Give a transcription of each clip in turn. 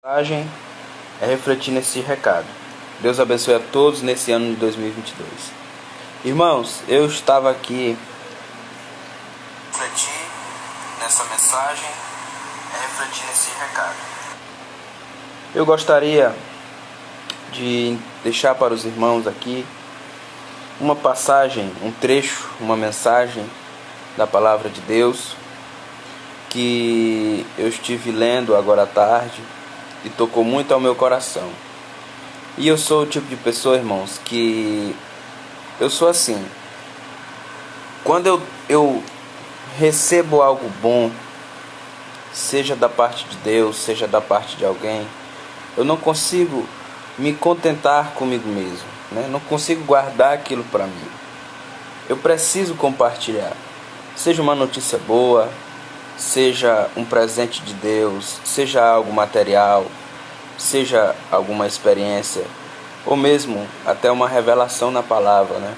mensagem é refletir nesse recado. Deus abençoe a todos nesse ano de 2022. Irmãos, eu estava aqui refletir nessa mensagem é refletir nesse recado. Eu gostaria de deixar para os irmãos aqui uma passagem, um trecho, uma mensagem da palavra de Deus que eu estive lendo agora à tarde e tocou muito ao meu coração. E eu sou o tipo de pessoa, irmãos, que eu sou assim. Quando eu recebo algo bom, seja da parte de Deus, seja da parte de alguém, eu não consigo me contentar comigo mesmo, né? Não consigo guardar aquilo para mim. Eu preciso compartilhar. Seja uma notícia boa, seja um presente de Deus, seja algo material, seja alguma experiência, ou mesmo até uma revelação na palavra, né?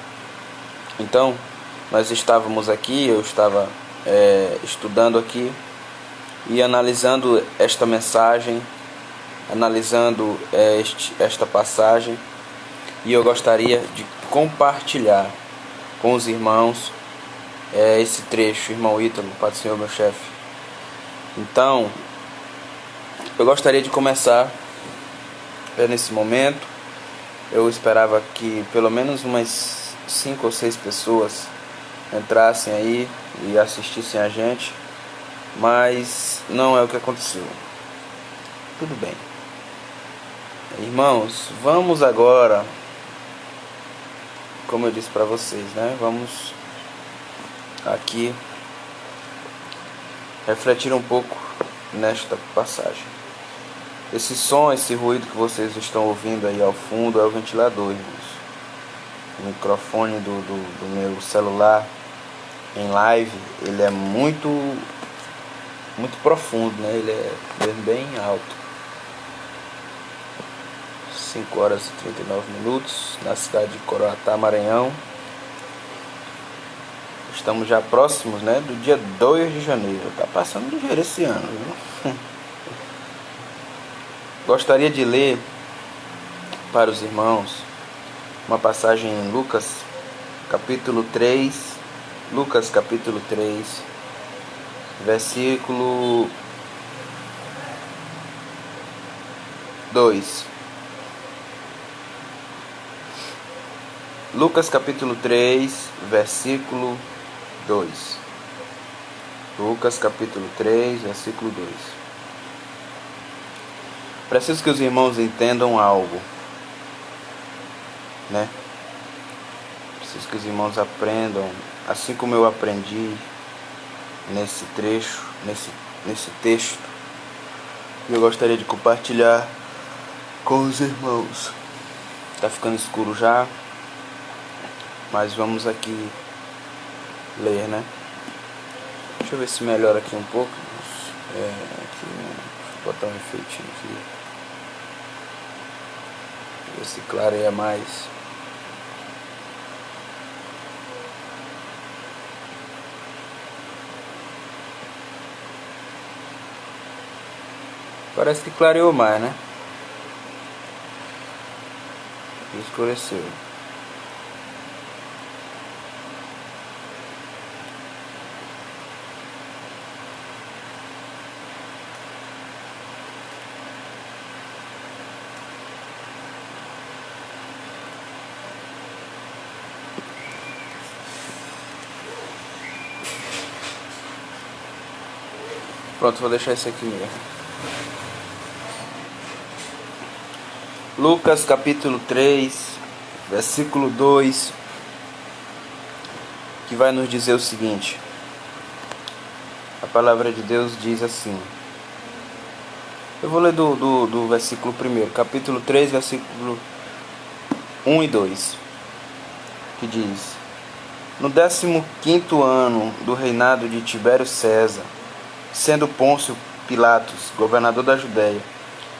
Então, nós estávamos aqui, eu estava estudando aqui e analisando esta mensagem, analisando esta passagem, e eu gostaria de compartilhar com os irmãos esse trecho. Irmão Ítalo, Pai do Senhor, meu chefe. Então, eu gostaria de começar nesse momento. Eu esperava que pelo menos umas 5 ou 6 pessoas entrassem aí e assistissem a gente, mas não é o que aconteceu. Tudo bem. Irmãos, vamos agora, como eu disse para vocês, né? Vamos aqui refletir um pouco nesta passagem. Esse som, esse ruído que vocês estão ouvindo aí ao fundo é o ventilador, irmãos. O microfone do meu celular em live, ele é muito profundo, né? Ele é bem alto. 5 horas e 39 minutos, na cidade de Coroatá, Maranhão. Estamos já próximos, né, do dia 2 de janeiro. Está passando ligeiro esse ano, viu? Gostaria de ler para os irmãos uma passagem em Lucas, capítulo 3. Lucas, capítulo 3, versículo 2. Lucas, capítulo 3, versículo 2. Lucas, capítulo 3, versículo 2. Preciso que os irmãos entendam algo, né? Preciso que os irmãos aprendam, assim como eu aprendi nesse trecho, nesse texto, que eu gostaria de compartilhar com os irmãos. Tá ficando escuro já, mas vamos aqui ler, né? Deixa eu ver se melhora aqui um pouco. Aqui, né? Vou botar um efeitinho aqui. Ver se clareia mais. Parece que clareou mais, né? Escureceu. Pronto, vou deixar isso aqui mesmo. Lucas capítulo 3, versículo 2, que vai nos dizer o seguinte. A palavra de Deus diz assim. Eu vou ler do versículo 1, capítulo 3, versículo 1 e 2, que diz: No 15º ano do reinado de Tibério César, sendo Pôncio Pilatos governador da Judéia,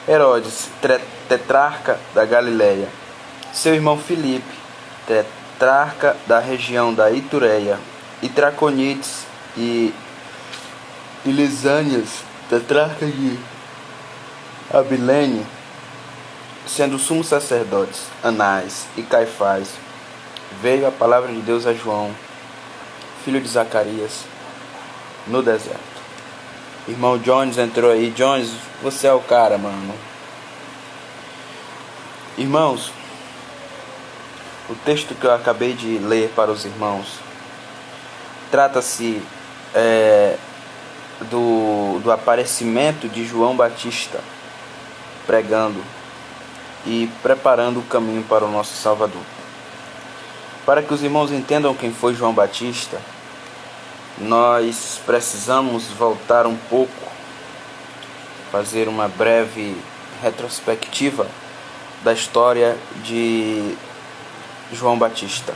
Herodes tetrarca da Galileia, seu irmão Filipe tetrarca da região da Itureia, e Traconites e Lisânias tetrarca de Abilene, sendo sumos sacerdotes, Anás e Caifás, veio a palavra de Deus a João, filho de Zacarias, no deserto. Irmão Jones entrou aí. Jones, você é o cara, mano. Irmãos, o texto que eu acabei de ler para os irmãos trata-se do aparecimento de João Batista pregando e preparando o caminho para o nosso Salvador. Para que os irmãos entendam quem foi João Batista, nós precisamos voltar um pouco, fazer uma breve retrospectiva da história de João Batista.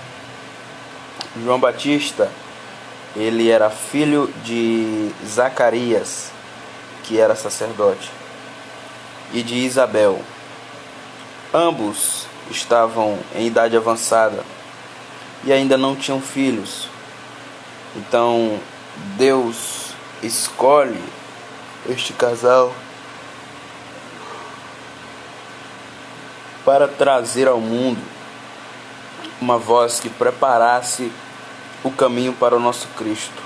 João Batista, ele era filho de Zacarias, que era sacerdote, e de Isabel. Ambos estavam em idade avançada e ainda não tinham filhos. Então Deus escolhe este casal para trazer ao mundo uma voz que preparasse o caminho para o nosso Cristo.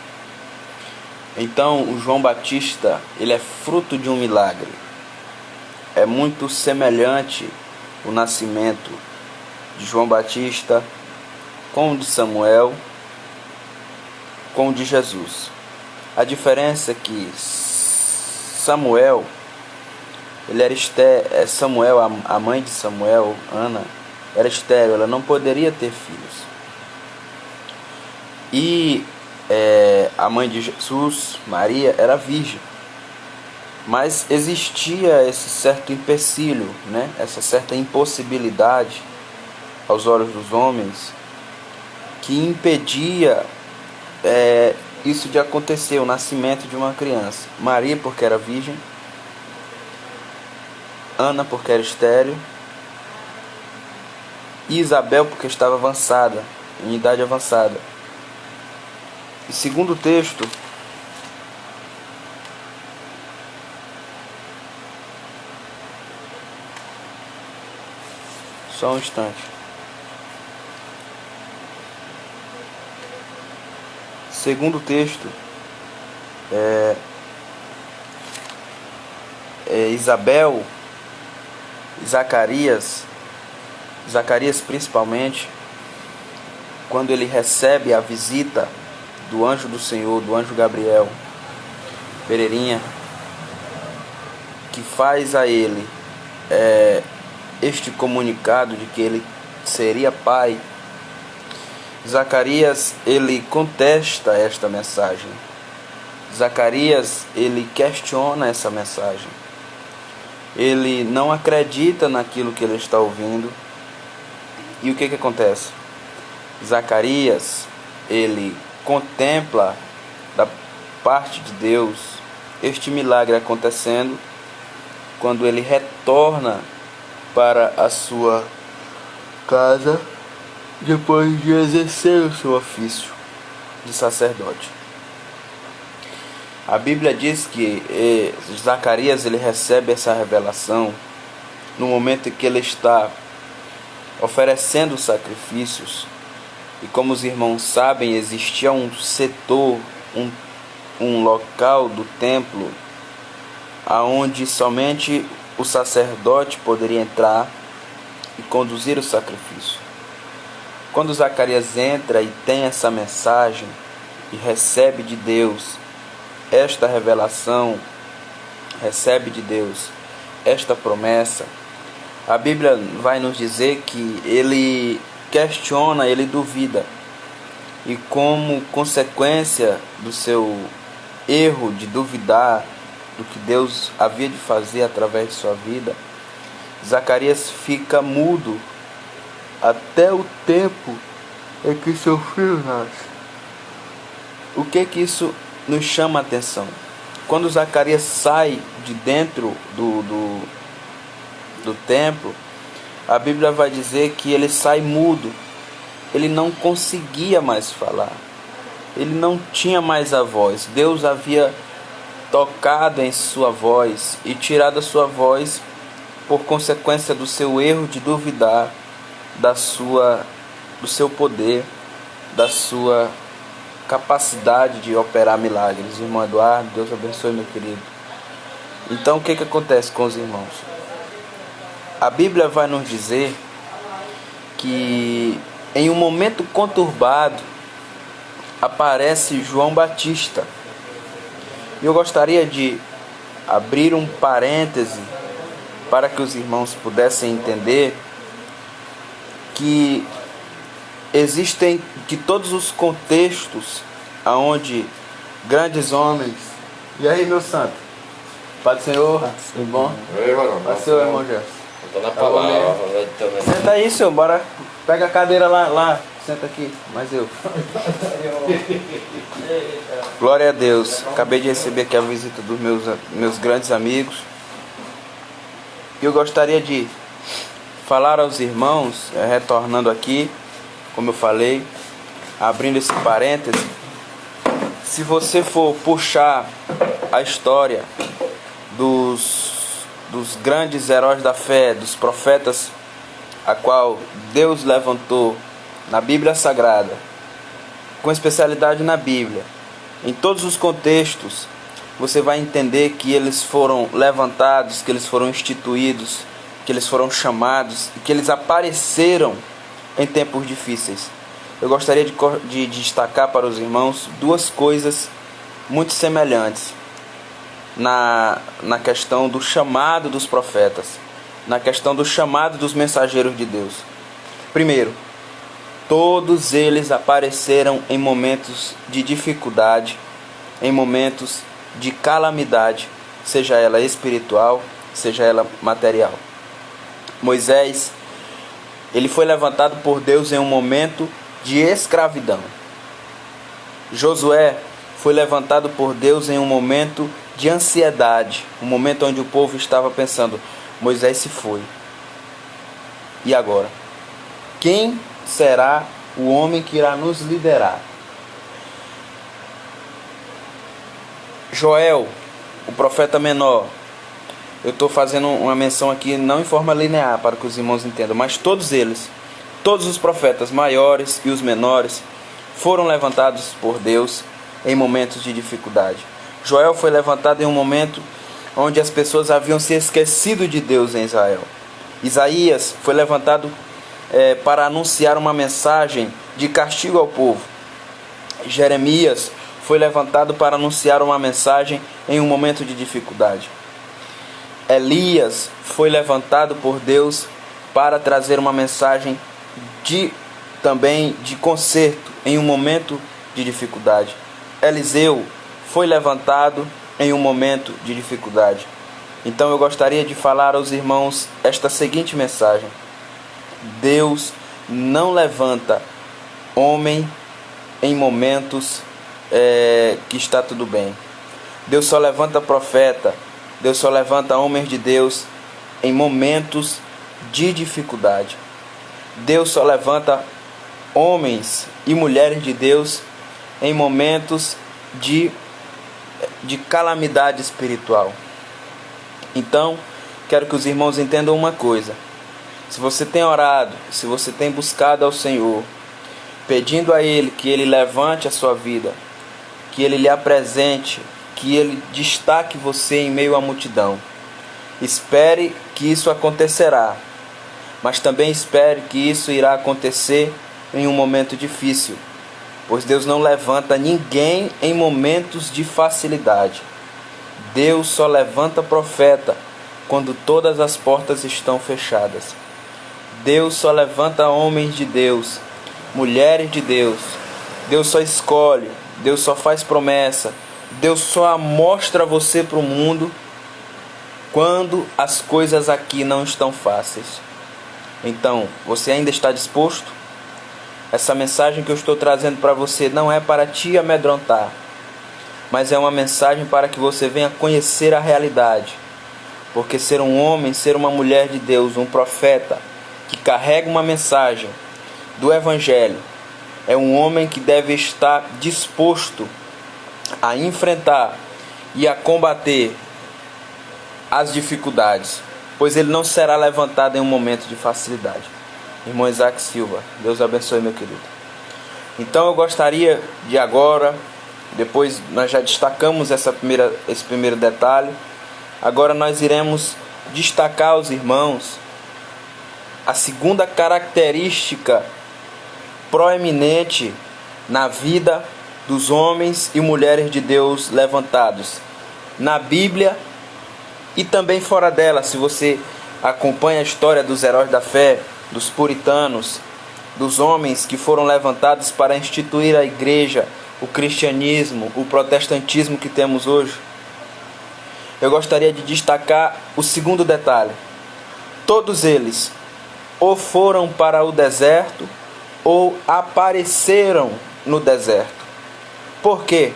Então o João Batista, ele é fruto de um milagre. É muito semelhante o nascimento de João Batista com o de Samuel, com o de Jesus. A diferença é que Samuel, ele era Samuel, a mãe de Samuel, Ana, era estéril, ela não poderia ter filhos. E a mãe de Jesus, Maria, era virgem. Mas existia esse certo empecilho, né? Essa certa impossibilidade aos olhos dos homens que impedia isso de acontecer, o nascimento de uma criança. Maria porque era virgem, Ana porque era estéril, e Isabel porque estava avançada, em idade avançada. E segundo o texto, só um instante. Segundo o texto, Isabel, Zacarias principalmente, quando ele recebe a visita do anjo do Senhor, do anjo Gabriel, Pereirinha, que faz a ele este comunicado de que ele seria pai, Zacarias, ele contesta esta mensagem. Zacarias, ele questiona essa mensagem. Ele não acredita naquilo que ele está ouvindo. E o que acontece? Zacarias, ele contempla da parte de Deus este milagre acontecendo quando ele retorna para a sua casa depois de exercer o seu ofício de sacerdote. A Bíblia diz que Zacarias, ele recebe essa revelação no momento em que ele está oferecendo sacrifícios. E como os irmãos sabem, existia um setor, um local do templo aonde somente o sacerdote poderia entrar e conduzir o sacrifício. Quando Zacarias entra e tem essa mensagem e recebe de Deus esta revelação, recebe de Deus esta promessa, a Bíblia vai nos dizer que ele questiona, ele duvida. E como consequência do seu erro de duvidar do que Deus havia de fazer através de sua vida, Zacarias fica mudo até o tempo em que seu filho nasce. O que isso nos chama a atenção? Quando Zacarias sai de dentro do templo, a Bíblia vai dizer que ele sai mudo. Ele não conseguia mais falar. Ele não tinha mais a voz. Deus havia tocado em sua voz e tirado a sua voz por consequência do seu erro de duvidar do seu poder, da sua capacidade de operar milagres. Irmão Eduardo, Deus abençoe, meu querido. Então, o que acontece com os irmãos? A Bíblia vai nos dizer que em um momento conturbado aparece João Batista. E eu gostaria de abrir um parêntese para que os irmãos pudessem entender que existem de todos os contextos aonde grandes homens. E aí, meu santo? Pai do Senhor, tudo bom? Oi, varão. Pai do Senhor, irmão Gerson. Tô na palavra. Senta aí, senhor, bora. Pega a cadeira lá. Senta aqui, mais eu. Glória a Deus. Acabei de receber aqui a visita dos meus grandes amigos. E eu gostaria de falar aos irmãos, retornando aqui, como eu falei, abrindo esse parêntese. Se você for puxar a história dos grandes heróis da fé, dos profetas a qual Deus levantou na Bíblia Sagrada, com especialidade na Bíblia, em todos os contextos, você vai entender que eles foram levantados, que eles foram instituídos, que eles foram chamados e que eles apareceram em tempos difíceis. Eu gostaria de destacar para os irmãos duas coisas muito semelhantes na questão do chamado dos profetas, na questão do chamado dos mensageiros de Deus. Primeiro, todos eles apareceram em momentos de dificuldade, em momentos de calamidade, seja ela espiritual, seja ela material. Moisés, ele foi levantado por Deus em um momento de escravidão. Josué foi levantado por Deus em um momento de ansiedade, um momento onde o povo estava pensando: Moisés se foi. E agora? Quem será o homem que irá nos liderar? Joel, o profeta menor. Eu estou fazendo uma menção aqui não em forma linear para que os irmãos entendam, mas todos eles, todos os profetas maiores e os menores, foram levantados por Deus em momentos de dificuldade. Joel foi levantado em um momento onde as pessoas haviam se esquecido de Deus em Israel. Isaías foi levantado para anunciar uma mensagem de castigo ao povo. Jeremias foi levantado para anunciar uma mensagem em um momento de dificuldade. Elias foi levantado por Deus para trazer uma mensagem também de conserto em um momento de dificuldade. Eliseu foi levantado em um momento de dificuldade. Então eu gostaria de falar aos irmãos esta seguinte mensagem: Deus não levanta homem em momentos que está tudo bem. Deus só levanta profeta, Deus só levanta homens de Deus em momentos de dificuldade. Deus só levanta homens e mulheres de Deus em momentos de calamidade espiritual. Então, quero que os irmãos entendam uma coisa: se você tem orado, se você tem buscado ao Senhor, pedindo a Ele que Ele levante a sua vida, que Ele lhe apresente, que Ele destaque você em meio à multidão, espere que isso acontecerá, mas também espere que isso irá acontecer em um momento difícil, pois Deus não levanta ninguém em momentos de facilidade. Deus só levanta profeta quando todas as portas estão fechadas. Deus só levanta homens de Deus, mulheres de Deus. Deus só escolhe, Deus só faz promessa, Deus só mostra você para o mundo quando as coisas aqui não estão fáceis. Então, você ainda está disposto? Essa mensagem que eu estou trazendo para você não é para te amedrontar, mas é uma mensagem para que você venha conhecer a realidade. Porque ser um homem, ser uma mulher de Deus, um profeta que carrega uma mensagem do Evangelho, é um homem que deve estar disposto a enfrentar e a combater as dificuldades, pois ele não será levantado em um momento de facilidade. Irmão Isaac Silva, Deus abençoe, meu querido. Então eu gostaria de agora, depois nós já destacamos esse primeiro detalhe, agora nós iremos destacar aos irmãos a segunda característica proeminente na vida dos homens e mulheres de Deus levantados na Bíblia e também fora dela. Se você acompanha a história dos heróis da fé, dos puritanos, dos homens que foram levantados para instituir a igreja, o cristianismo, o protestantismo que temos hoje, eu gostaria de destacar o segundo detalhe. Todos eles ou foram para o deserto ou apareceram no deserto. Por quê?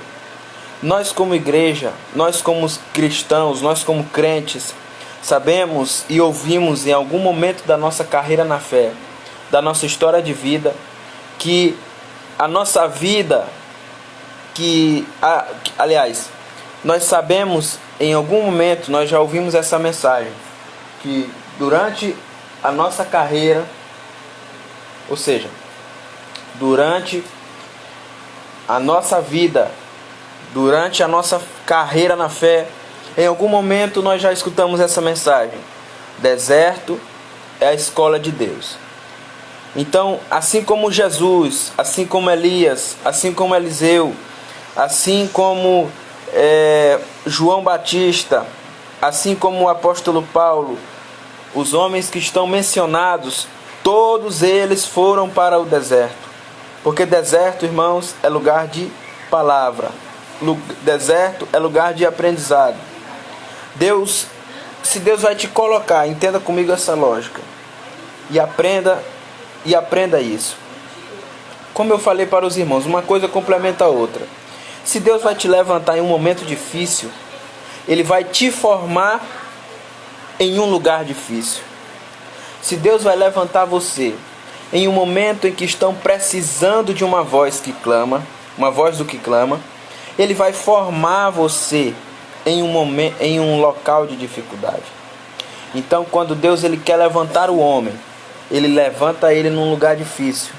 Nós como igreja, nós como cristãos, nós como crentes, sabemos e ouvimos em algum momento da nossa carreira na fé, da nossa história de vida, que a nossa vida, aliás, nós sabemos em algum momento, nós já ouvimos essa mensagem, que durante a nossa carreira, ou seja, durante a nossa vida, durante a nossa carreira na fé, em algum momento nós já escutamos essa mensagem: deserto é a escola de Deus. Então, assim como Jesus, assim como Elias, assim como Eliseu, assim como João Batista, assim como o apóstolo Paulo, os homens que estão mencionados, todos eles foram para o deserto. Porque deserto, irmãos, é lugar de palavra. Deserto é lugar de aprendizado. Se Deus vai te colocar, entenda comigo essa lógica, e aprenda isso. Como eu falei para os irmãos, uma coisa complementa a outra. Se Deus vai te levantar em um momento difícil, Ele vai te formar em um lugar difícil. Se Deus vai levantar você em um momento em que estão precisando de uma voz que clama, uma voz do que clama, Ele vai formar você em um local de dificuldade. Então, quando Deus ele quer levantar o homem, Ele levanta ele num lugar difícil.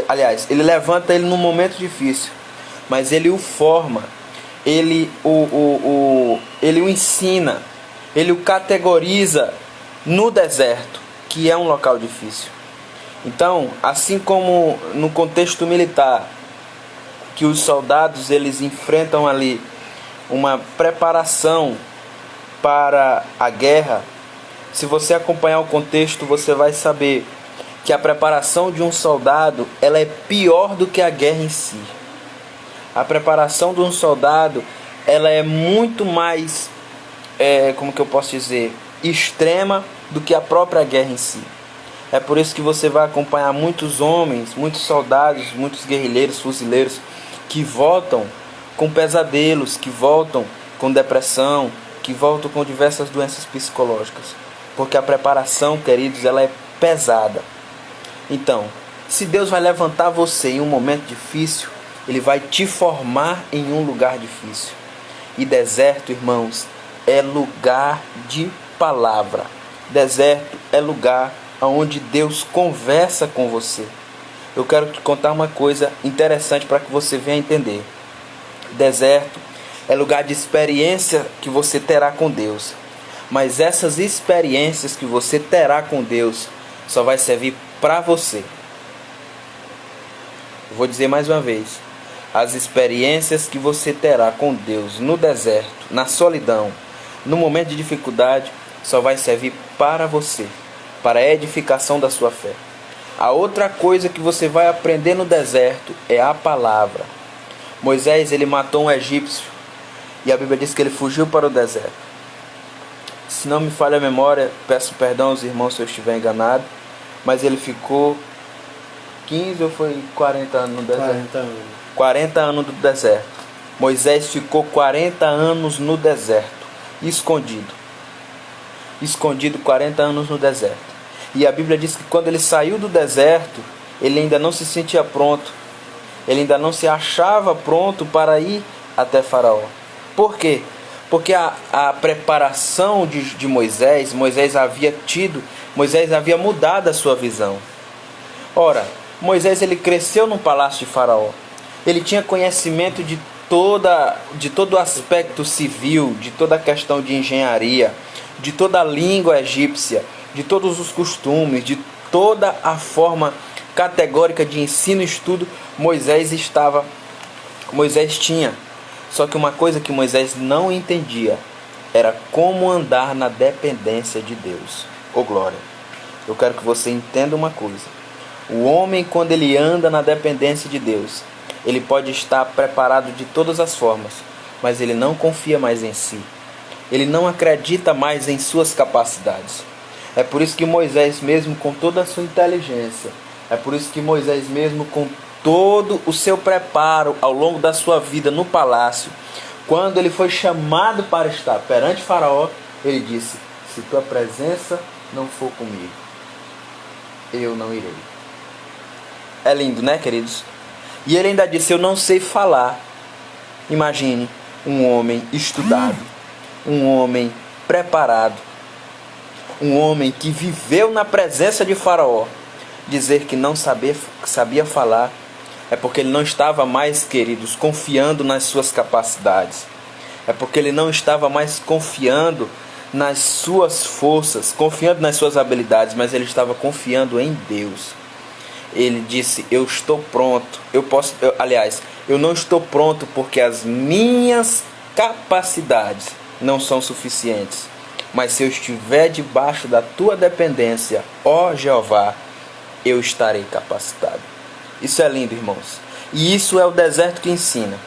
Aliás, Ele levanta ele num momento difícil, mas Ele o forma, Ele o ensina, Ele o categoriza no deserto, que é um local difícil. Então, assim como no contexto militar, que os soldados eles enfrentam ali uma preparação para a guerra, se você acompanhar o contexto, você vai saber que a preparação de um soldado ela é pior do que a guerra em si. A preparação de um soldado ela é muito mais, como que eu posso dizer, extrema do que a própria guerra em si. É por isso que você vai acompanhar muitos homens, muitos soldados, muitos guerrilheiros, fuzileiros que voltam com pesadelos, que voltam com depressão, que voltam com diversas doenças psicológicas. Porque a preparação, queridos, ela é pesada. Então, se Deus vai levantar você em um momento difícil, Ele vai te formar em um lugar difícil. E deserto, irmãos, é lugar de palavra. Deserto é lugar onde Deus conversa com você. Eu quero te contar uma coisa interessante para que você venha entender. Deserto é lugar de experiência que você terá com Deus. Mas essas experiências que você terá com Deus só vai servir para você. Eu vou dizer mais uma vez. As experiências que você terá com Deus no deserto, na solidão, no momento de dificuldade, só vai servir para você, para a edificação da sua fé. A outra coisa que você vai aprender no deserto é a palavra. Moisés, ele matou um egípcio e a Bíblia diz que ele fugiu para o deserto. Se não me falha a memória, peço perdão aos irmãos se eu estiver enganado, mas ele ficou 15 ou foi 40 anos no deserto? 40 anos. 40 anos no deserto. Moisés ficou 40 anos no deserto, escondido. Escondido 40 anos no deserto. E a Bíblia diz que quando ele saiu do deserto, ele ainda não se sentia pronto. Ele ainda não se achava pronto para ir até Faraó. Por quê? Porque a preparação de Moisés, Moisés havia mudado a sua visão. Ora, Moisés ele cresceu no palácio de Faraó. Ele tinha conhecimento de todo o aspecto civil, de toda a questão de engenharia, de toda a língua egípcia, de todos os costumes, de toda a forma categórica de ensino e estudo. Moisés tinha. Só que uma coisa que Moisés não entendia era como andar na dependência de Deus. Ô glória! Eu quero que você entenda uma coisa. O homem, quando ele anda na dependência de Deus, ele pode estar preparado de todas as formas, mas ele não confia mais em si. Ele não acredita mais em suas capacidades. É por isso que Moisés, mesmo com toda a sua inteligência, é por isso que Moisés, mesmo com todo o seu preparo ao longo da sua vida no palácio, quando ele foi chamado para estar perante Faraó, ele disse: se tua presença não for comigo, eu não irei. É lindo, né, queridos? E ele ainda disse: eu não sei falar. Imagine um homem estudado, um homem preparado, um homem que viveu na presença de Faraó, dizer que não sabia falar. É porque ele não estava mais, queridos, confiando nas suas capacidades. É porque ele não estava mais confiando nas suas forças, confiando nas suas habilidades, mas ele estava confiando em Deus. Ele disse: eu estou pronto. Eu não estou pronto porque as minhas capacidades não são suficientes. Mas se eu estiver debaixo da tua dependência, ó Jeová, eu estarei capacitado. Isso é lindo, irmãos. E isso é o deserto que ensina.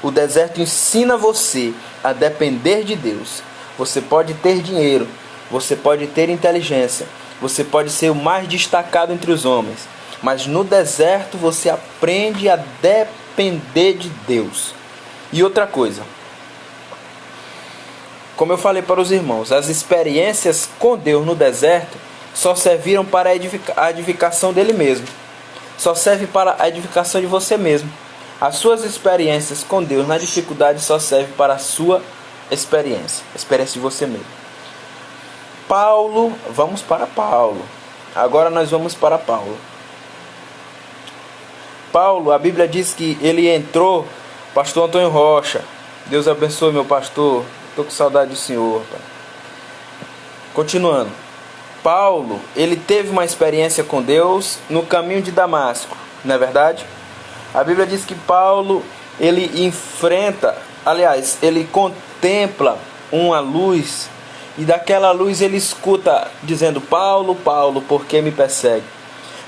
O deserto ensina você a depender de Deus. Você pode ter dinheiro, você pode ter inteligência, você pode ser o mais destacado entre os homens, mas no deserto você aprende a depender de Deus. E outra coisa, como eu falei para os irmãos, as experiências com Deus no deserto só serviram para a edificação dele mesmo. Só serve para a edificação de você mesmo. As suas experiências com Deus na dificuldade só servem para a sua experiência. A experiência de você mesmo. Vamos para Paulo. Agora nós vamos para Paulo. Paulo, a Bíblia diz que ele entrou, pastor Antônio Rocha. Deus abençoe, meu pastor. Estou com saudade do senhor. Pai. Continuando. Paulo, ele teve uma experiência com Deus no caminho de Damasco, não é verdade? A Bíblia diz que Paulo, ele contempla uma luz, e daquela luz ele escuta dizendo: Paulo, Paulo, por que me persegue?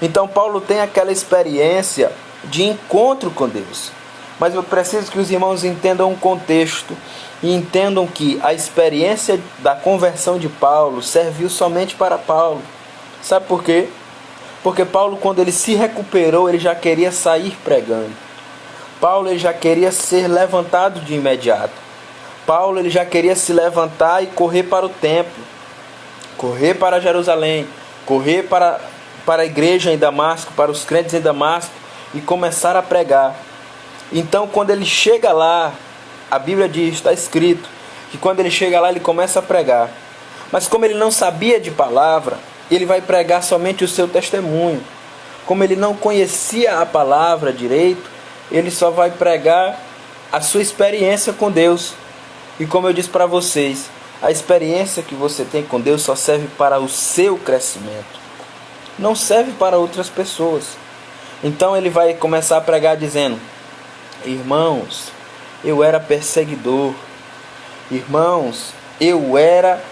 Então Paulo tem aquela experiência de encontro com Deus. Mas eu preciso que os irmãos entendam o contexto e entendam que a experiência da conversão de Paulo serviu somente para Paulo. Sabe por quê? Porque Paulo, quando ele se recuperou, ele já queria sair pregando. Paulo, ele já queria ser levantado de imediato. Paulo, ele já queria se levantar e correr para o templo, correr para Jerusalém, correr para a igreja em Damasco, para os crentes em Damasco, e começar a pregar. Então, quando ele chega lá, a Bíblia diz, está escrito, que quando ele chega lá, ele começa a pregar. Mas como ele não sabia de palavra, ele vai pregar somente o seu testemunho. Como ele não conhecia a palavra direito, ele só vai pregar a sua experiência com Deus. E como eu disse para vocês, a experiência que você tem com Deus só serve para o seu crescimento. Não serve para outras pessoas. Então ele vai começar a pregar dizendo: irmãos, eu era perseguidor. Irmãos, eu era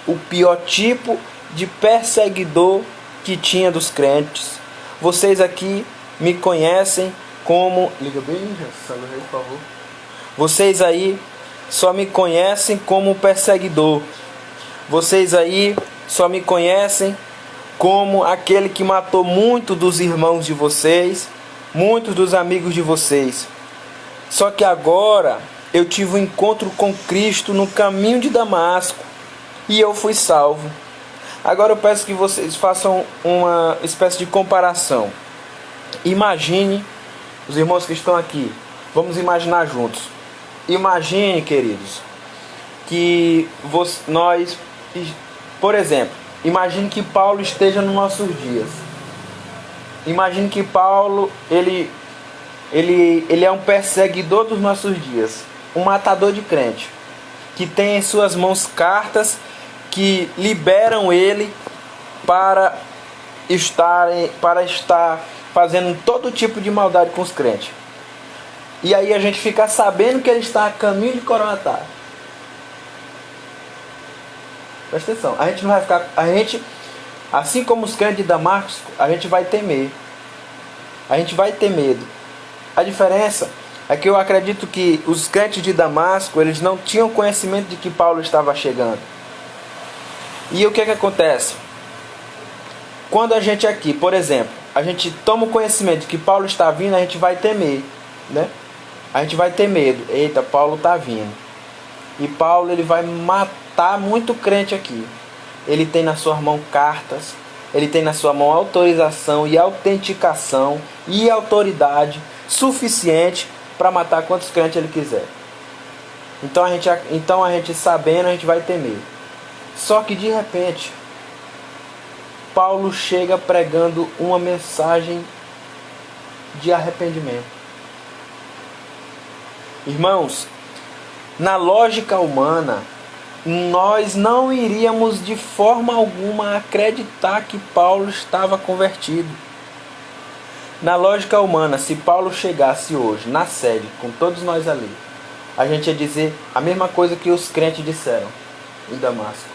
o pior tipo de perseguidor que tinha dos crentes. Vocês aqui me conhecem como... Liga bem, sabe aí, por favor. Vocês aí só me conhecem como perseguidor. Vocês aí só me conhecem como aquele que matou muitos dos irmãos de vocês, muitos dos amigos de vocês. Só que agora eu tive um encontro com Cristo no caminho de Damasco e eu fui salvo. Agora eu peço que vocês façam uma espécie de comparação. Imagine, os irmãos que estão aqui, vamos imaginar juntos. Imagine, queridos, que nós, por exemplo, imagine que Paulo esteja nos nossos dias. Imagine que Paulo, ele é um perseguidor dos nossos dias, um matador de crente, que tem em suas mãos cartas que liberam ele para estar fazendo todo tipo de maldade com os crentes. E aí a gente fica sabendo que ele está a caminho de Coroatá. Presta atenção, a gente não vai ficar, assim como os crentes de Damasco, a gente vai temer. A gente vai ter medo. A diferença é que eu acredito que os crentes de Damasco, eles não tinham conhecimento de que Paulo estava chegando. E o que acontece? Quando a gente aqui, por exemplo, a gente toma o conhecimento de que Paulo está vindo, a gente vai temer, né? A gente vai ter medo. Eita, Paulo está vindo. E Paulo, ele vai matar muito crente aqui. Ele tem na sua mão cartas, ele tem na sua mão autorização e autenticação e autoridade suficiente para matar quantos crentes ele quiser. Então a gente sabendo, a gente vai temer. Só que de repente, Paulo chega pregando uma mensagem de arrependimento. Irmãos, na lógica humana, nós não iríamos de forma alguma acreditar que Paulo estava convertido. Na lógica humana, se Paulo chegasse hoje na sede com todos nós ali, a gente ia dizer a mesma coisa que os crentes disseram em Damasco.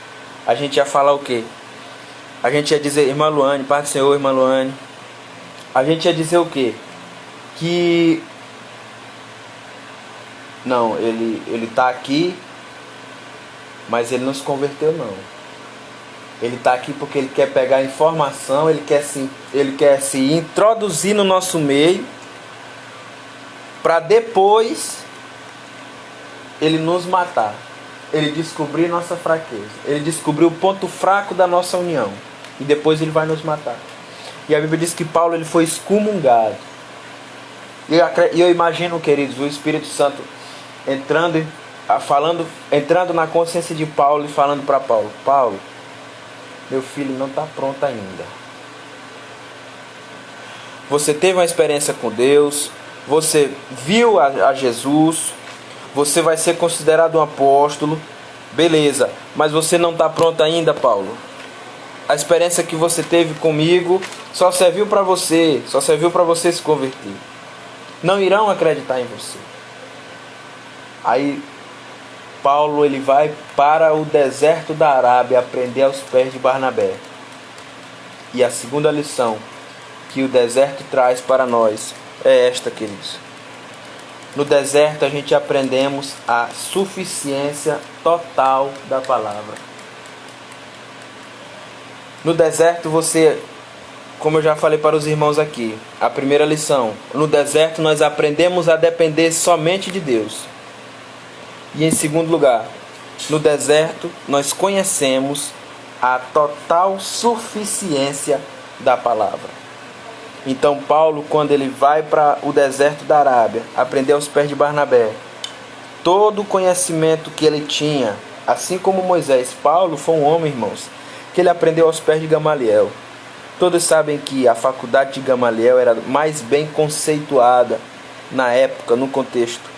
A gente ia falar o quê? A gente ia dizer, irmã Luane, Pai do Senhor, irmã Luane. A gente ia dizer o quê? Que não, ele está aqui, mas ele não se converteu não. Ele está aqui porque ele quer pegar informação, ele quer se introduzir no nosso meio, para depois ele nos matar. Ele descobrir nossa fraqueza. Ele descobrir o ponto fraco da nossa união. E depois ele vai nos matar. E a Bíblia diz que Paulo ele foi excomungado. E eu imagino, queridos, o Espírito Santo entrando na consciência de Paulo e falando para Paulo: Paulo, meu filho não está pronto ainda. Você teve uma experiência com Deus, você viu a Jesus, você vai ser considerado um apóstolo, beleza, mas você não está pronto ainda, Paulo. A experiência que você teve comigo só serviu para você se converter. Não irão acreditar em você. Aí Paulo ele vai para o deserto da Arábia aprender aos pés de Barnabé. E a segunda lição que o deserto traz para nós é esta, queridos. No deserto a gente aprendemos a suficiência total da palavra. No deserto você, como eu já falei para os irmãos aqui, a primeira lição, no deserto nós aprendemos a depender somente de Deus. E em segundo lugar, no deserto nós conhecemos a total suficiência da palavra. Então Paulo, quando ele vai para o deserto da Arábia, aprender aos pés de Barnabé, todo o conhecimento que ele tinha, assim como Moisés, Paulo foi um homem, irmãos, que ele aprendeu aos pés de Gamaliel. Todos sabem que a faculdade de Gamaliel era mais bem conceituada na época, no contexto.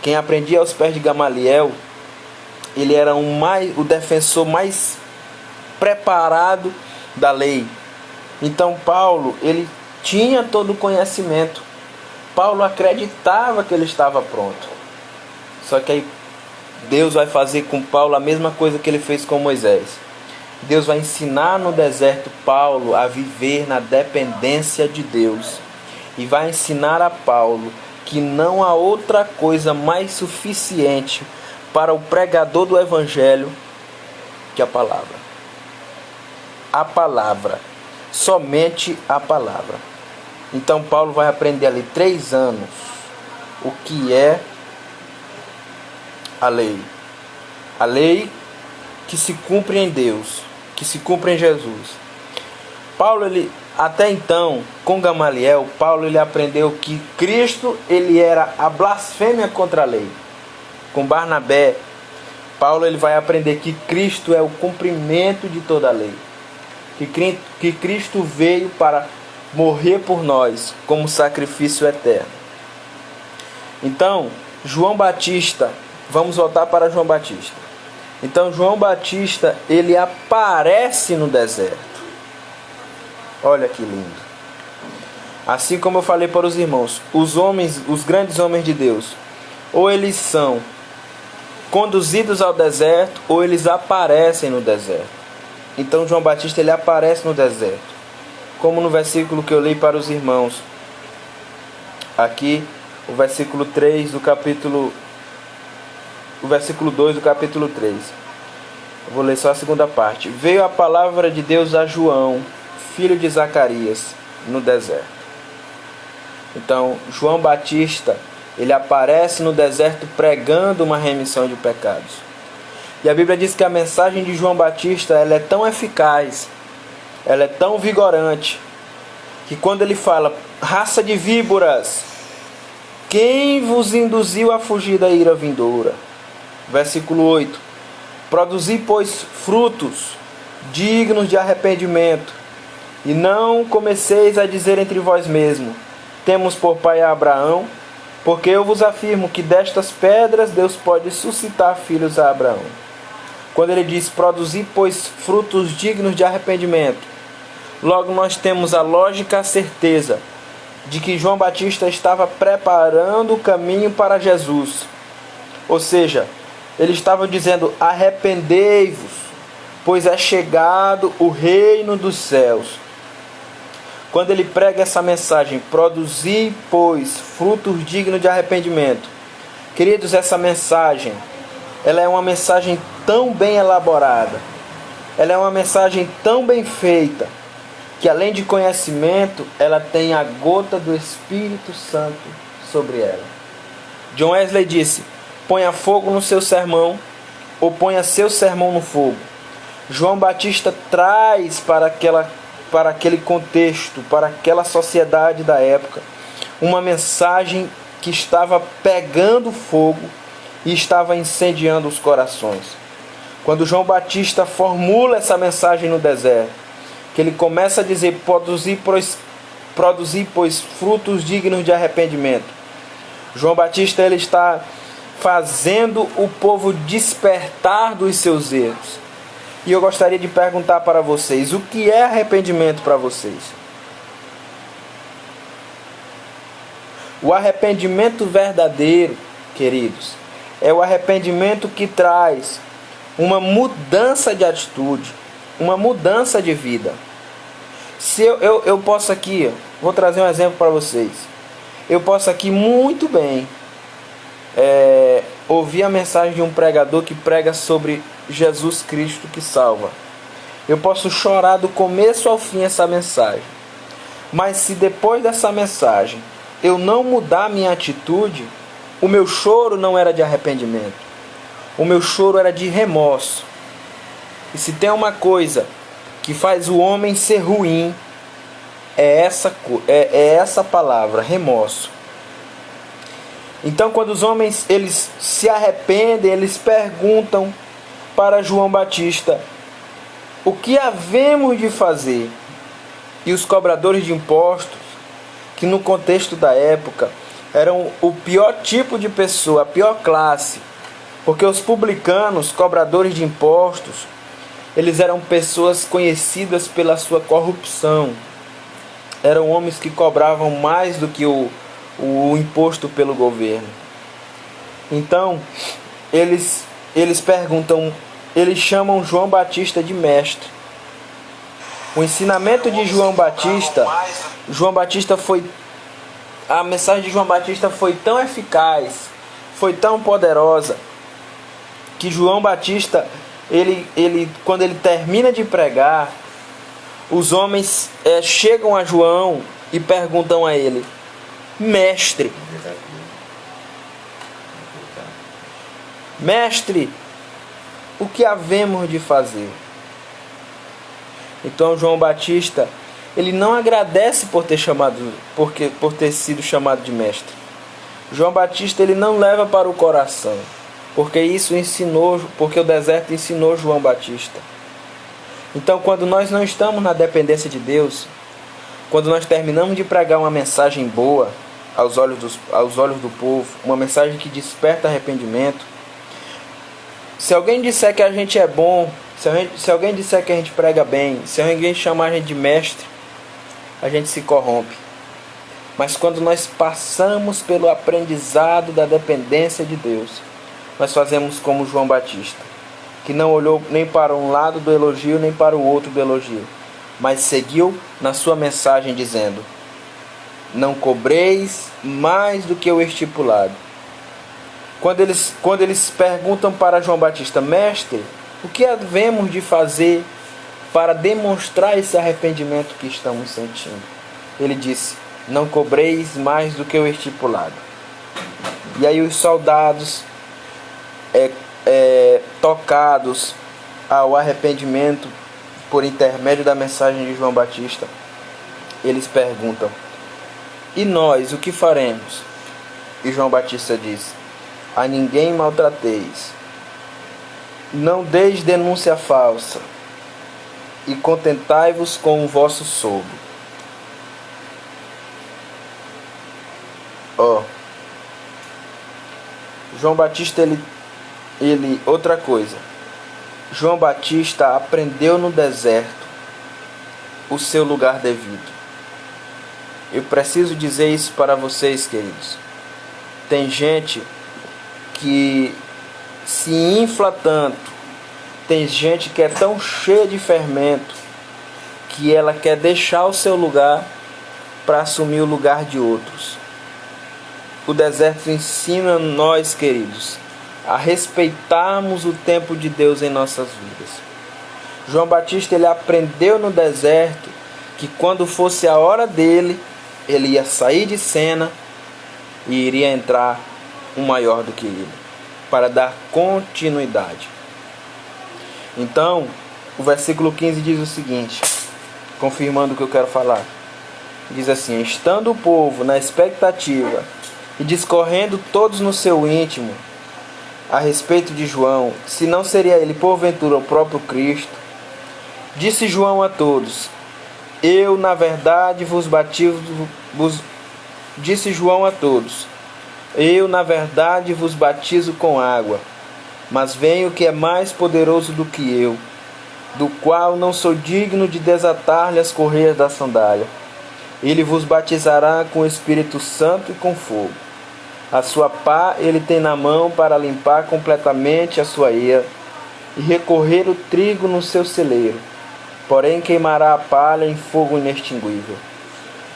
Quem aprendia aos pés de Gamaliel, ele era o defensor mais preparado da lei. Então Paulo, ele tinha todo o conhecimento. Paulo acreditava que ele estava pronto. Só que aí Deus vai fazer com Paulo a mesma coisa que ele fez com Moisés. Deus vai ensinar no deserto Paulo a viver na dependência de Deus. E vai ensinar a Paulo que não há outra coisa mais suficiente para o pregador do Evangelho que a palavra. A palavra. Somente a palavra. Então Paulo vai aprender ali 3 anos o que é a lei. A lei que se cumpre em Deus, que se cumpre em Jesus. Paulo, até então, com Gamaliel, Paulo ele aprendeu que Cristo ele era a blasfêmia contra a lei. Com Barnabé, Paulo ele vai aprender que Cristo é o cumprimento de toda a lei. Que Cristo veio para morrer por nós como sacrifício eterno. Então, João Batista, vamos voltar para João Batista. Então, João Batista, ele aparece no deserto. Olha que lindo. Assim como eu falei para os irmãos, os grandes homens de Deus, ou eles são conduzidos ao deserto, ou eles aparecem no deserto. Então João Batista ele aparece no deserto, como no versículo que eu li para os irmãos. Aqui, o versículo 3 do capítulo, o versículo 2 do capítulo 3. Eu vou ler só a segunda parte. Veio a palavra de Deus a João, filho de Zacarias, no deserto. Então, João Batista, ele aparece no deserto pregando uma remissão de pecados. E a Bíblia diz que a mensagem de João Batista, ela é tão eficaz, ela é tão vigorante, que quando ele fala, raça de víboras, quem vos induziu a fugir da ira vindoura? Versículo 8. Produzi, pois, frutos dignos de arrependimento, e não comeceis a dizer entre vós mesmos, temos por pai a Abraão, porque eu vos afirmo que destas pedras Deus pode suscitar filhos a Abraão. Quando ele diz, produzi, pois, frutos dignos de arrependimento, logo nós temos a lógica, a certeza de que João Batista estava preparando o caminho para Jesus. Ou seja, ele estava dizendo, arrependei-vos, pois é chegado o reino dos céus. Quando ele prega essa mensagem, produzi, pois, frutos dignos de arrependimento. Queridos, essa mensagem, ela é uma mensagem tão bem elaborada, ela é uma mensagem tão bem feita, que além de conhecimento, ela tem a gota do Espírito Santo sobre ela. John Wesley disse, ponha fogo no seu sermão, ou ponha seu sermão no fogo. João Batista traz para aquele contexto, para aquela sociedade da época, uma mensagem que estava pegando fogo e estava incendiando os corações. Quando João Batista formula essa mensagem no deserto, que ele começa a dizer, produzi, pois, frutos dignos de arrependimento. João Batista ele está fazendo o povo despertar dos seus erros. E eu gostaria de perguntar para vocês, o que é arrependimento para vocês? O arrependimento verdadeiro, queridos, é o arrependimento que traz uma mudança de atitude, uma mudança de vida. Se eu posso aqui, vou trazer um exemplo para vocês. Eu posso aqui muito bem ouvir a mensagem de um pregador que prega sobre Jesus Cristo que salva. Eu posso chorar do começo ao fim essa mensagem. Mas se depois dessa mensagem eu não mudar minha atitude, o meu choro não era de arrependimento. O meu choro era de remorso. E se tem uma coisa que faz o homem ser ruim, é essa palavra, remorso. Então, quando os homens eles se arrependem, eles perguntam para João Batista, o que havemos de fazer? E os cobradores de impostos, que no contexto da época eram o pior tipo de pessoa, a pior classe, porque os publicanos, cobradores de impostos, eles eram pessoas conhecidas pela sua corrupção. Eram homens que cobravam mais do que o imposto pelo governo. Então, eles perguntam, eles chamam João Batista de mestre. O ensinamento de João Batista a mensagem de João Batista foi tão eficaz, foi tão poderosa, que João Batista, quando ele termina de pregar, os homens chegam a João e perguntam a ele, mestre, o que havemos de fazer? Então João Batista, ele não agradece por ter sido chamado de mestre. João Batista, ele não leva para o coração. porque o deserto ensinou João Batista. Então, quando nós não estamos na dependência de Deus, quando nós terminamos de pregar uma mensagem boa aos olhos do povo, uma mensagem que desperta arrependimento, se alguém disser que a gente é bom, se alguém disser que a gente prega bem, se alguém chamar a gente de mestre, a gente se corrompe. Mas quando nós passamos pelo aprendizado da dependência de Deus, nós fazemos como João Batista, que não olhou nem para um lado do elogio, nem para o outro do elogio, mas seguiu na sua mensagem dizendo: não cobreis mais do que o estipulado. Quando eles perguntam para João Batista: mestre, o que havemos de fazer para demonstrar esse arrependimento que estamos sentindo? Ele disse: não cobreis mais do que o estipulado. E aí os soldados, tocados ao arrependimento por intermédio da mensagem de João Batista, eles perguntam: e nós, o que faremos? E João Batista diz: a ninguém maltrateis, não deis denúncia falsa, e contentai-vos com o vosso sogro. João Batista, outra coisa, João Batista aprendeu no deserto o seu lugar devido. Eu preciso dizer isso para vocês, queridos. Tem gente que se infla tanto, tem gente que é tão cheia de fermento, que ela quer deixar o seu lugar para assumir o lugar de outros. O deserto ensina nós, queridos, a respeitarmos o tempo de Deus em nossas vidas. João Batista, ele aprendeu no deserto que quando fosse a hora dele, ele ia sair de cena e iria entrar um maior do que ele, para dar continuidade. Então, o versículo 15 diz o seguinte, confirmando o que eu quero falar. Diz assim: estando o povo na expectativa e discorrendo todos no seu íntimo a respeito de João, se não seria ele porventura o próprio Cristo, disse João a todos: eu na verdade vos batizo, disse João a todos: eu na verdade vos batizo com água, mas vem o que é mais poderoso do que eu, do qual não sou digno de desatar-lhe as correias da sandália. Ele vos batizará com o Espírito Santo e com fogo. A sua pá ele tem na mão para limpar completamente a sua eira e recolher o trigo no seu celeiro, porém queimará a palha em fogo inextinguível.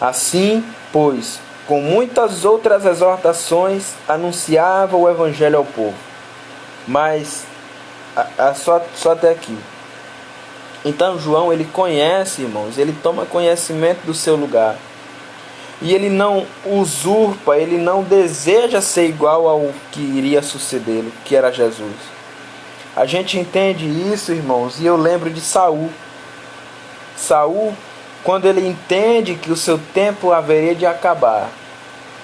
Assim, pois, com muitas outras exortações, anunciava o Evangelho ao povo. Mas, só até aqui. Então João, ele conhece, irmãos, ele toma conhecimento do seu lugar. E ele não usurpa, ele não deseja ser igual ao que iria suceder, que era Jesus. A gente entende isso, irmãos, e eu lembro de Saul. Saul, quando ele entende que o seu tempo haveria de acabar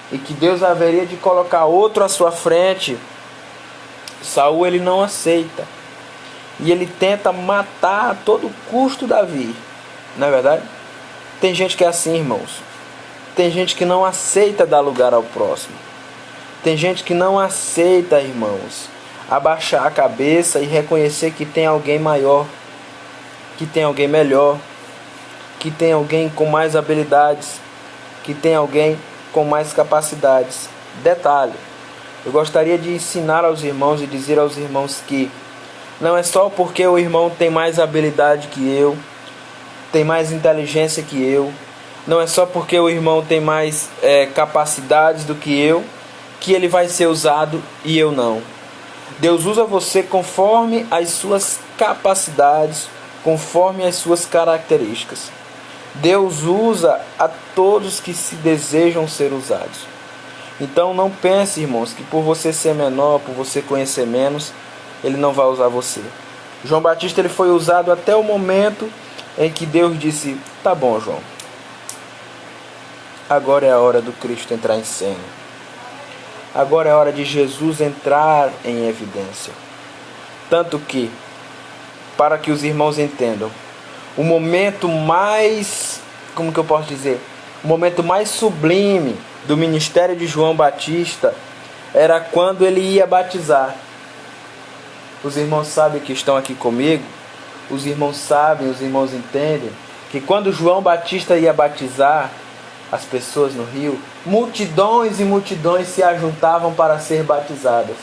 e que Deus haveria de colocar outro à sua frente, Saul, ele não aceita. E ele tenta matar a todo custo Davi. Não é verdade? Tem gente que é assim, irmãos. Tem gente que não aceita dar lugar ao próximo. Tem gente que não aceita, irmãos, abaixar a cabeça e reconhecer que tem alguém maior, que tem alguém melhor, que tem alguém com mais habilidades, que tem alguém com mais capacidades. Detalhe, eu gostaria de ensinar aos irmãos e dizer aos irmãos que não é só porque o irmão tem mais habilidade que eu, tem mais inteligência que eu, não é só porque o irmão tem mais capacidades do que eu, que ele vai ser usado e eu não. Deus usa você conforme as suas capacidades, conforme as suas características. Deus usa a todos que se desejam ser usados. Então não pense, irmãos, que por você ser menor, por você conhecer menos, ele não vai usar você. João Batista, ele foi usado até o momento em que Deus disse: tá bom, João, agora é a hora do Cristo entrar em cena. agora é hora de Jesus entrar em evidência. Tanto que, para que os irmãos entendam, o momento mais, como que eu posso dizer? O momento mais sublime do ministério de João Batista era quando ele ia batizar. Os irmãos sabem que estão aqui comigo, os irmãos sabem, os irmãos entendem, que quando João Batista ia batizar as pessoas no rio, multidões e multidões se ajuntavam para ser batizadas.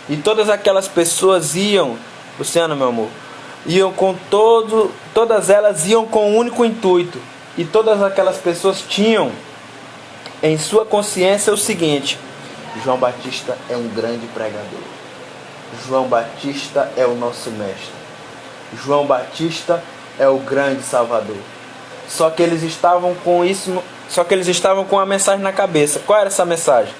E todas aquelas pessoas iam, Luciano, meu amor, todas elas iam com um único intuito. E todas aquelas pessoas tinham em sua consciência o seguinte: João Batista é um grande pregador. João Batista é o nosso mestre. João Batista é o grande Salvador. Só que eles estavam com isso, só que eles estavam com a mensagem na cabeça. Qual era essa mensagem?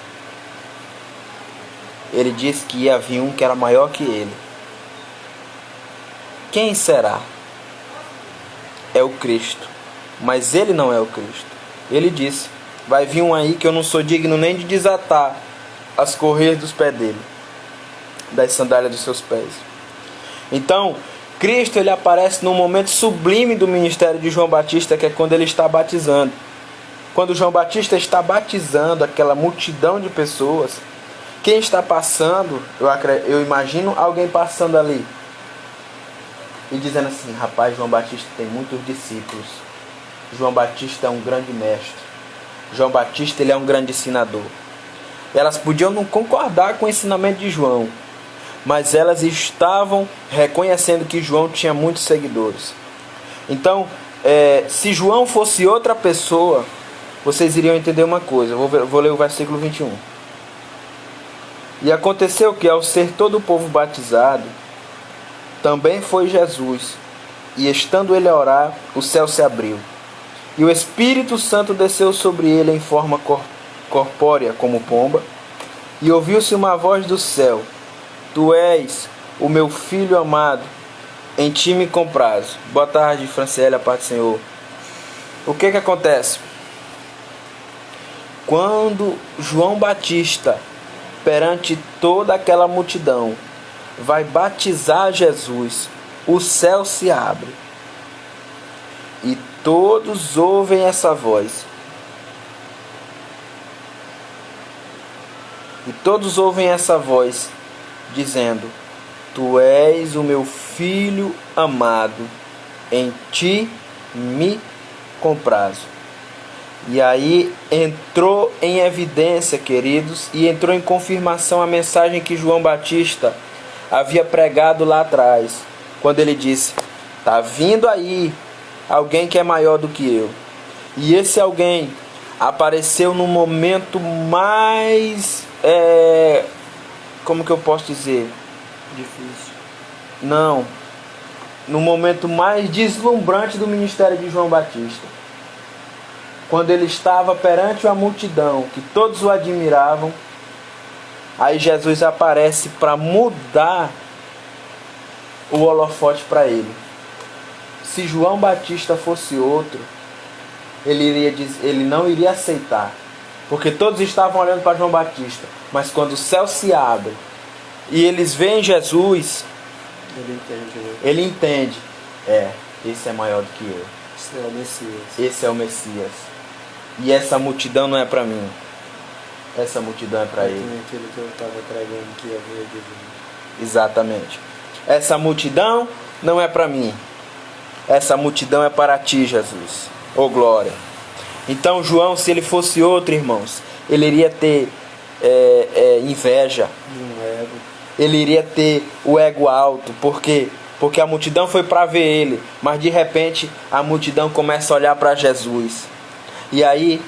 Ele disse que ia vir um que era maior que ele. Quem será? É o Cristo. Mas ele não é o Cristo. Ele disse: vai vir um aí que eu não sou digno nem de desatar as correias dos pés dele, das sandálias dos seus pés. Então, Cristo, ele aparece num momento sublime do ministério de João Batista, que é quando ele está batizando. Quando João Batista está batizando aquela multidão de pessoas, quem está passando, eu imagino alguém passando ali e dizendo assim: rapaz, João Batista tem muitos discípulos. João Batista é um grande mestre. João Batista, ele é um grande ensinador. Elas podiam não concordar com o ensinamento de João, mas elas estavam reconhecendo que João tinha muitos seguidores. Então, se João fosse outra pessoa, vocês iriam entender uma coisa. Vou ler o versículo 21. E aconteceu que, ao ser todo o povo batizado, também foi Jesus. E estando ele a orar, o céu se abriu. E o Espírito Santo desceu sobre ele em forma corpórea como pomba. E ouviu-se uma voz do céu: Tu és o meu filho amado, em ti me comprazo. Boa tarde, Franciele, a paz do Senhor. O que acontece? Quando João Batista, perante toda aquela multidão, vai batizar Jesus, o céu se abre. E todos ouvem essa voz. E todos ouvem essa voz, dizendo: Tu és o meu filho amado, em ti me comprazo. E aí entrou em evidência, queridos, e entrou em confirmação a mensagem que João Batista havia pregado lá atrás, quando ele disse: tá vindo aí alguém que é maior do que eu. E esse alguém apareceu no momento mais, como que eu posso dizer? Difícil. Não, no momento mais deslumbrante do ministério de João Batista. Quando ele estava perante a multidão, que todos o admiravam, aí Jesus aparece para mudar o holofote para ele. Se João Batista fosse outro, ele não iria aceitar, porque todos estavam olhando para João Batista. Mas quando o céu se abre e eles veem Jesus, ele entende: esse é maior do que eu. Esse é o Messias. Esse é o Messias. E essa multidão não é para mim. Essa multidão é para ele. Aquilo que eu estava pregando que havia de vir. Exatamente. Essa multidão não é para mim. Essa multidão é para ti, Jesus. Oh, glória. Então João, se ele fosse outro, irmãos, ele iria ter inveja. Ego. Ele iria ter o ego alto. Por quê? Porque a multidão foi para ver ele, mas de repente a multidão começa a olhar para Jesus. E aí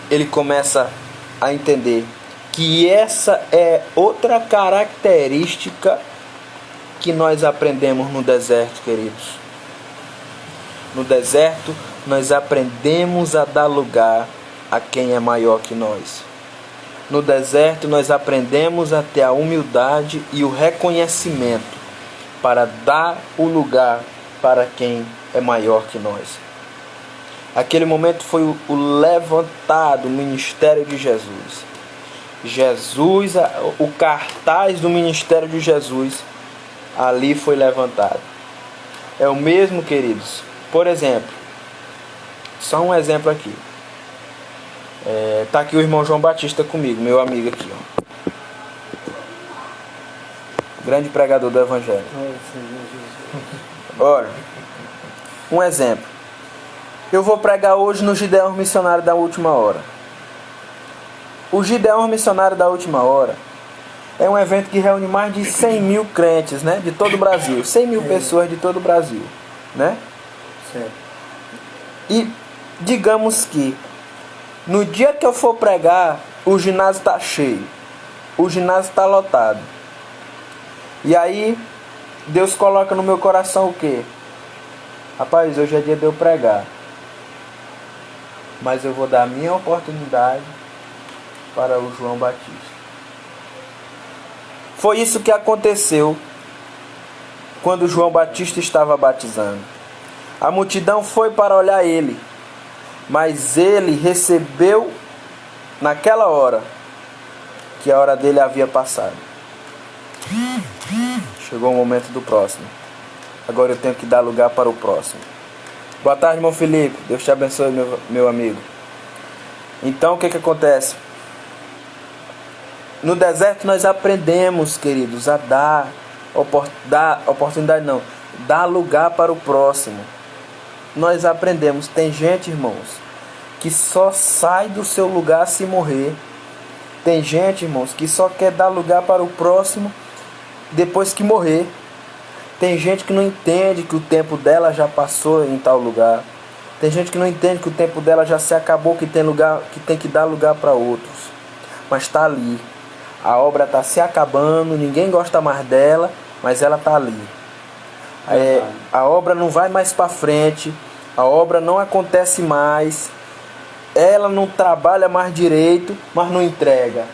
ele começa a entender que essa é outra característica que nós aprendemos no deserto, queridos. No deserto nós aprendemos a dar lugar a quem é maior que nós. No deserto nós aprendemos a ter a humildade e o reconhecimento para dar o lugar para quem é maior que nós. Aquele momento foi o levantado, o ministério de Jesus. Jesus, o cartaz do ministério de Jesus ali foi levantado. É o mesmo, queridos. Por exemplo, só um exemplo aqui. Tá aqui o irmão João Batista comigo, meu amigo aqui, ó. Grande pregador do Evangelho. Ora, um exemplo. Eu vou pregar hoje no Gideão Missionário da Última Hora. O Gideão Missionário da Última Hora é um evento que reúne mais de 100 mil crentes, né? De todo o Brasil. 100 mil pessoas de todo o Brasil, né? Certo. E digamos que no dia que eu for pregar, o ginásio está cheio. O ginásio está lotado. E aí, Deus coloca no meu coração o quê? Rapaz, hoje é dia de eu pregar. Mas eu vou dar a minha oportunidade para o João Batista. Foi isso que aconteceu quando João Batista estava batizando. A multidão foi para olhar ele, mas ele recebeu naquela hora que a hora dele havia passado. Chegou o momento do próximo. Agora eu tenho que dar lugar para o próximo. Boa tarde, irmão Felipe. Deus te abençoe, meu amigo. Então, o que acontece? No deserto nós aprendemos, queridos, a dar oportunidade, não. Dar lugar para o próximo. Nós aprendemos. Tem gente, irmãos, que só sai do seu lugar se morrer. Tem gente, irmãos, que só quer dar lugar para o próximo depois que morrer. Tem gente que não entende que o tempo dela já passou em tal lugar. Tem gente que não entende que o tempo dela já se acabou, que tem que dar lugar para outros. Mas está ali. A obra está se acabando, ninguém gosta mais dela, mas ela está ali. A obra não vai mais para frente, a obra não acontece mais, ela não trabalha mais direito, mas não entrega.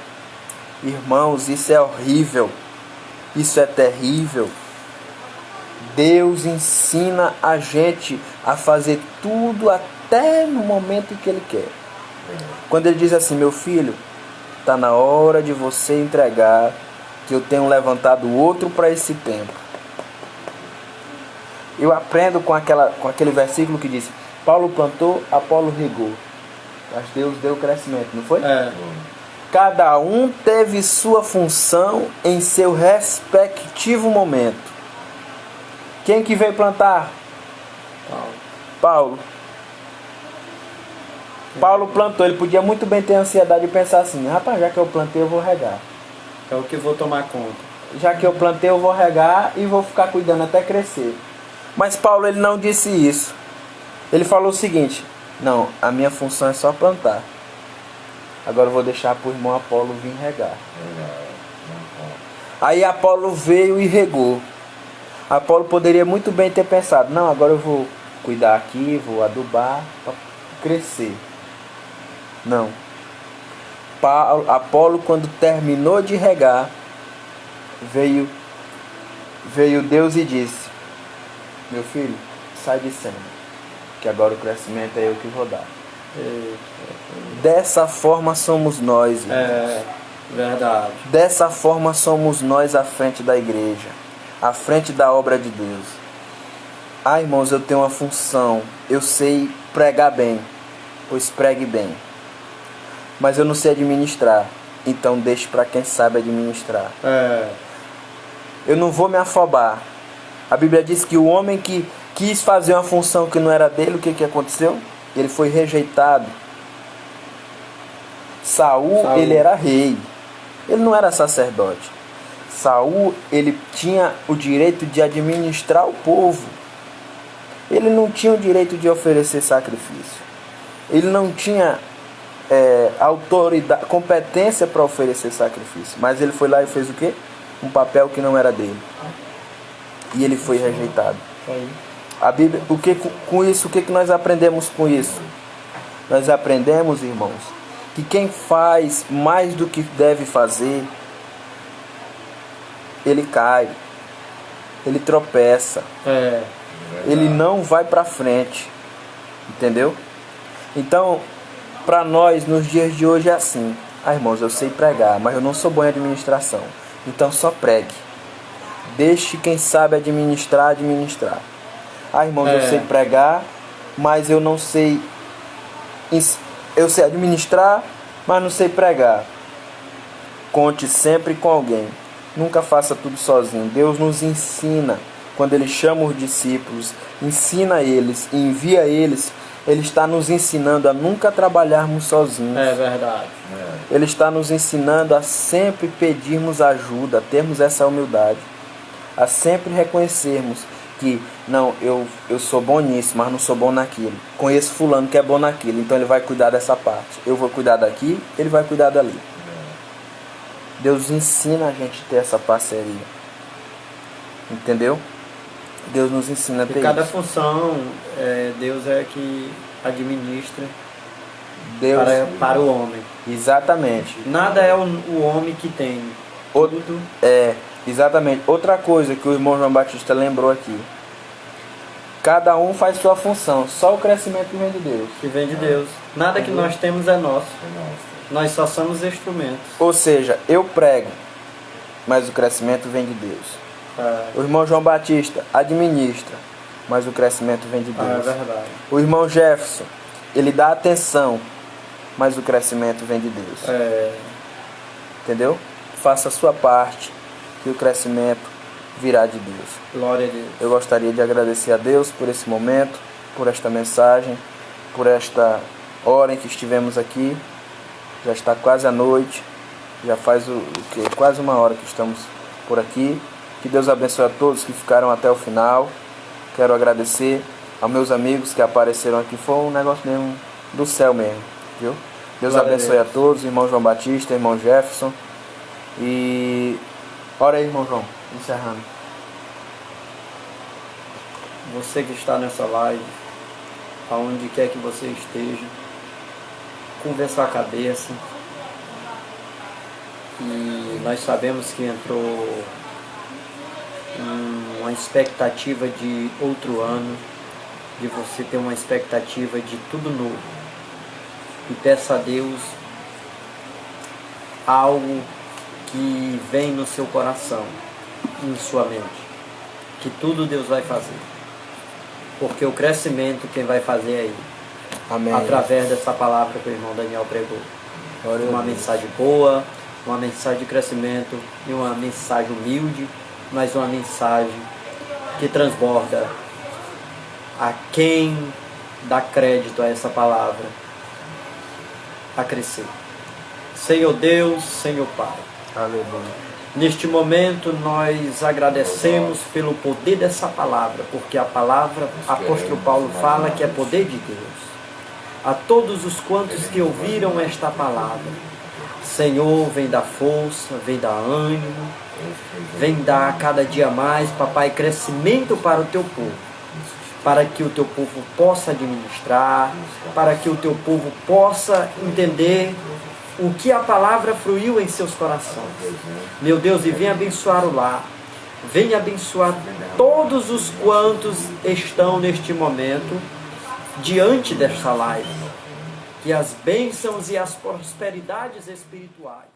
Irmãos, isso é horrível, isso é terrível. Deus ensina a gente a fazer tudo até no momento que Ele quer. Quando Ele diz assim, meu filho, está na hora de você entregar, que eu tenho levantado outro para esse tempo. Eu aprendo com aquele versículo que diz, Paulo plantou, Apolo regou, mas Deus deu crescimento, não foi? Cada um teve sua função em seu respectivo momento. Quem que veio plantar? Paulo. Paulo plantou. Ele podia muito bem ter ansiedade e pensar assim, rapaz, já que eu plantei, eu vou regar. É o que eu vou tomar conta. Já que eu plantei, eu vou regar e vou ficar cuidando até crescer. Mas Paulo, ele não disse isso. Ele falou o seguinte, não, a minha função é só plantar. Agora eu vou deixar para o irmão Apolo vir regar. Aí Apolo veio e regou. Apolo poderia muito bem ter pensado, não, agora eu vou cuidar aqui, vou adubar para crescer. Não. Apolo, quando terminou de regar, veio Deus e disse, meu filho, sai de cena, que agora o crescimento é eu que vou dar. Dessa forma somos nós, irmãos. Verdade. Dessa forma somos nós à frente da igreja, à frente da obra de Deus. Irmãos, eu tenho uma função, eu sei pregar bem, pois pregue bem. Mas eu não sei administrar, então deixe para quem sabe administrar. Eu não vou me afobar. A Bíblia diz que o homem que quis fazer uma função que não era dele, o que aconteceu? Ele foi rejeitado. Saul, ele era rei. Ele não era sacerdote. Saul, ele tinha o direito de administrar o povo. Ele não tinha o direito de oferecer sacrifício. Ele não tinha autoridade, competência para oferecer sacrifício. Mas ele foi lá e fez o quê? Um papel que não era dele. E ele foi rejeitado. A Bíblia, com isso, o que nós aprendemos com isso? Nós aprendemos, irmãos, que quem faz mais do que deve fazer, ele cai, ele tropeça, ele não vai para frente, entendeu? Então, para nós, nos dias de hoje é assim, Ah, irmãos, eu sei pregar, mas eu não sou bom em administração. Então só pregue. Deixe quem sabe administrar. Ah, irmãos, eu sei pregar, mas eu não sei... Eu sei administrar, mas não sei pregar. Conte sempre com alguém. Nunca faça tudo sozinho. Deus nos ensina. Quando Ele chama os discípulos, ensina eles, envia eles, Ele está nos ensinando a nunca trabalharmos sozinhos. É verdade. Ele está nos ensinando a sempre pedirmos ajuda, a termos essa humildade, a sempre reconhecermos que, não, eu sou bom nisso, mas não sou bom naquilo. Conheço fulano que é bom naquilo, então ele vai cuidar dessa parte. Eu vou cuidar daqui, ele vai cuidar dali. Deus ensina a gente a ter essa parceria. Entendeu? Deus nos ensina a ter E cada isso. função, Deus é que administra Deus, para o homem. exatamente. Nada é o homem que tem. Tudo Exatamente. Outra coisa que o irmão João Batista lembrou aqui. Cada um faz sua função. Só o crescimento vem de Deus. que vem de Deus. Nada que nós temos é nosso. Nós só somos instrumentos. Ou seja, eu prego, mas o crescimento vem de Deus. O irmão João Batista administra, mas o crescimento vem de Deus. É verdade. O irmão Jefferson, ele dá atenção, mas o crescimento vem de Deus. Entendeu? Faça a sua parte, que o crescimento virá de Deus. Glória a Deus. Eu gostaria de agradecer a Deus por esse momento, por esta mensagem, por esta hora em que estivemos aqui. Já está quase a noite, já faz quase uma hora que estamos por aqui. Que Deus abençoe a todos que ficaram até o final. Quero agradecer aos meus amigos que apareceram aqui. Foi um negócio mesmo do céu mesmo, viu? Deus abençoe a todos, irmão João Batista, irmão Jefferson. E ora aí, irmão João, encerrando. Você que está nessa live, aonde quer que você esteja, curva a sua cabeça. E nós sabemos que entrou uma expectativa de outro ano, de você ter uma expectativa de tudo novo. E peça a Deus algo que vem no seu coração, em sua mente, que tudo Deus vai fazer. Porque o crescimento quem vai fazer é Ele. Amém. Através dessa palavra que o irmão Daniel pregou. Uma mensagem boa, uma mensagem de crescimento e uma mensagem humilde, mas uma mensagem que transborda a quem dá crédito a essa palavra a crescer. Senhor Deus, Senhor Pai. Aleluia. Neste momento nós agradecemos pelo poder dessa palavra, porque a palavra, apóstolo Paulo fala que é poder de Deus. A todos os quantos que ouviram esta palavra, Senhor, vem dar força, vem dar ânimo, vem dar cada dia mais, papai, crescimento para o teu povo, para que o teu povo possa administrar, para que o teu povo possa entender o que a palavra fruiu em seus corações. Meu Deus, e venha abençoar o lar, venha abençoar todos os quantos estão neste momento diante desta live. Que as bênçãos e as prosperidades espirituais